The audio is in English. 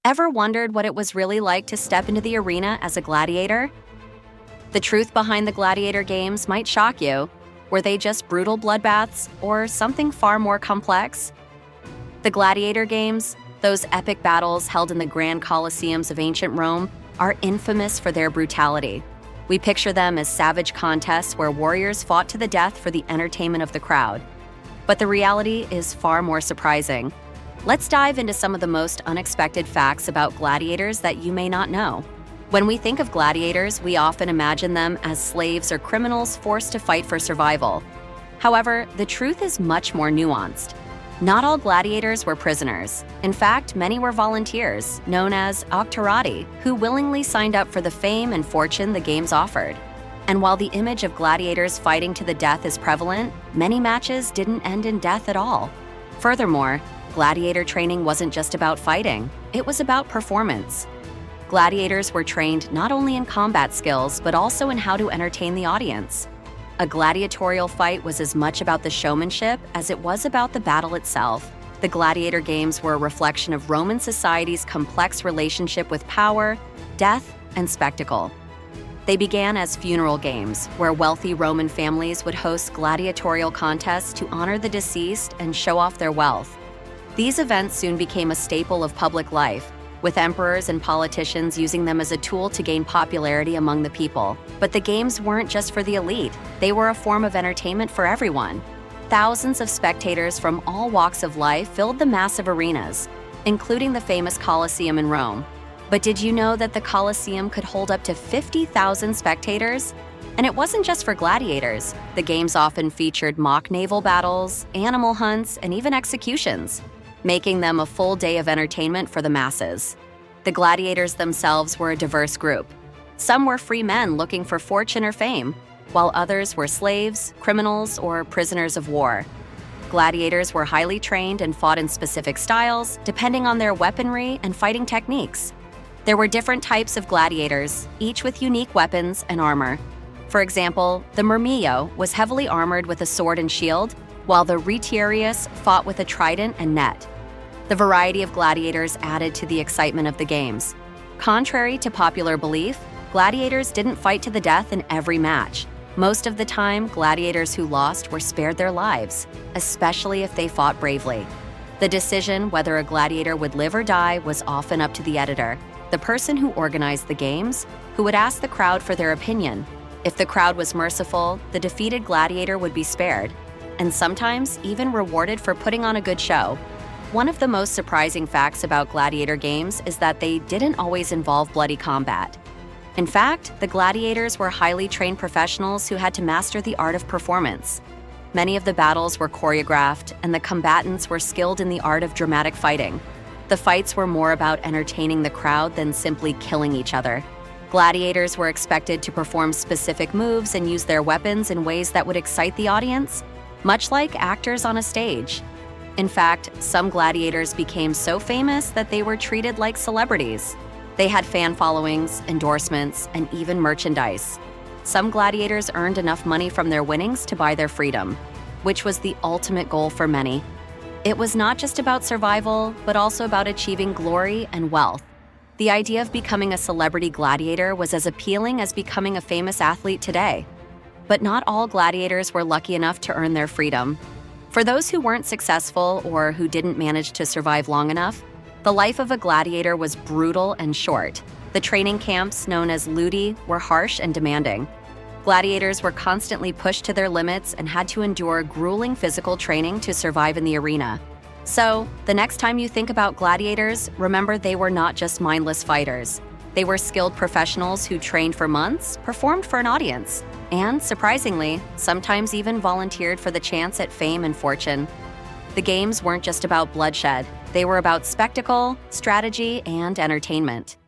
Ever wondered what it was really like to step into the arena as a gladiator? The truth behind the gladiator games might shock you. Were they just brutal bloodbaths or something far more complex? The gladiator games, those epic battles held in the grand Colosseums of ancient Rome, are infamous for their brutality. We picture them as savage contests where warriors fought to the death for the entertainment of the crowd. But the reality is far more surprising. Let's dive into some of the most unexpected facts about gladiators that you may not know. When we think of gladiators, we often imagine them as slaves or criminals forced to fight for survival. However, the truth is much more nuanced. Not all gladiators were prisoners. In fact, many were volunteers, known as auctorati, who willingly signed up for the fame and fortune the games offered. And while the image of gladiators fighting to the death is prevalent, many matches didn't end in death at all. Furthermore, gladiator training wasn't just about fighting, it was about performance. Gladiators were trained not only in combat skills, but also in how to entertain the audience. A gladiatorial fight was as much about the showmanship as it was about the battle itself. The gladiator games were a reflection of Roman society's complex relationship with power, death, and spectacle. They began as funeral games, where wealthy Roman families would host gladiatorial contests to honor the deceased and show off their wealth. These events soon became a staple of public life, with emperors and politicians using them as a tool to gain popularity among the people. But the games weren't just for the elite, they were a form of entertainment for everyone. Thousands of spectators from all walks of life filled the massive arenas, including the famous Colosseum in Rome. But did you know that the Colosseum could hold up to 50,000 spectators? And it wasn't just for gladiators. The games often featured mock naval battles, animal hunts, and even executions, making them a full day of entertainment for the masses. The gladiators themselves were a diverse group. Some were free men looking for fortune or fame, while others were slaves, criminals, or prisoners of war. Gladiators were highly trained and fought in specific styles, depending on their weaponry and fighting techniques. There were different types of gladiators, each with unique weapons and armor. For example, the Myrmillo was heavily armored with a sword and shield, while the Retiarius fought with a trident and net. The variety of gladiators added to the excitement of the games. Contrary to popular belief, gladiators didn't fight to the death in every match. Most of the time, gladiators who lost were spared their lives, especially if they fought bravely. The decision whether a gladiator would live or die was often up to the editor, the person who organized the games, who would ask the crowd for their opinion. If the crowd was merciful, the defeated gladiator would be spared, and sometimes even rewarded for putting on a good show. One of the most surprising facts about gladiator games is that they didn't always involve bloody combat. In fact, the gladiators were highly trained professionals who had to master the art of performance. Many of the battles were choreographed, and the combatants were skilled in the art of dramatic fighting. The fights were more about entertaining the crowd than simply killing each other. Gladiators were expected to perform specific moves and use their weapons in ways that would excite the audience, much like actors on a stage. In fact, some gladiators became so famous that they were treated like celebrities. They had fan followings, endorsements, and even merchandise. Some gladiators earned enough money from their winnings to buy their freedom, which was the ultimate goal for many. It was not just about survival, but also about achieving glory and wealth. The idea of becoming a celebrity gladiator was as appealing as becoming a famous athlete today. But not all gladiators were lucky enough to earn their freedom. For those who weren't successful or who didn't manage to survive long enough, the life of a gladiator was brutal and short. The training camps, known as ludi, were harsh and demanding. Gladiators were constantly pushed to their limits and had to endure grueling physical training to survive in the arena. So, the next time you think about gladiators, remember they were not just mindless fighters. They were skilled professionals who trained for months, performed for an audience, and, surprisingly, sometimes even volunteered for the chance at fame and fortune. The games weren't just about bloodshed. They were about spectacle, strategy, and entertainment.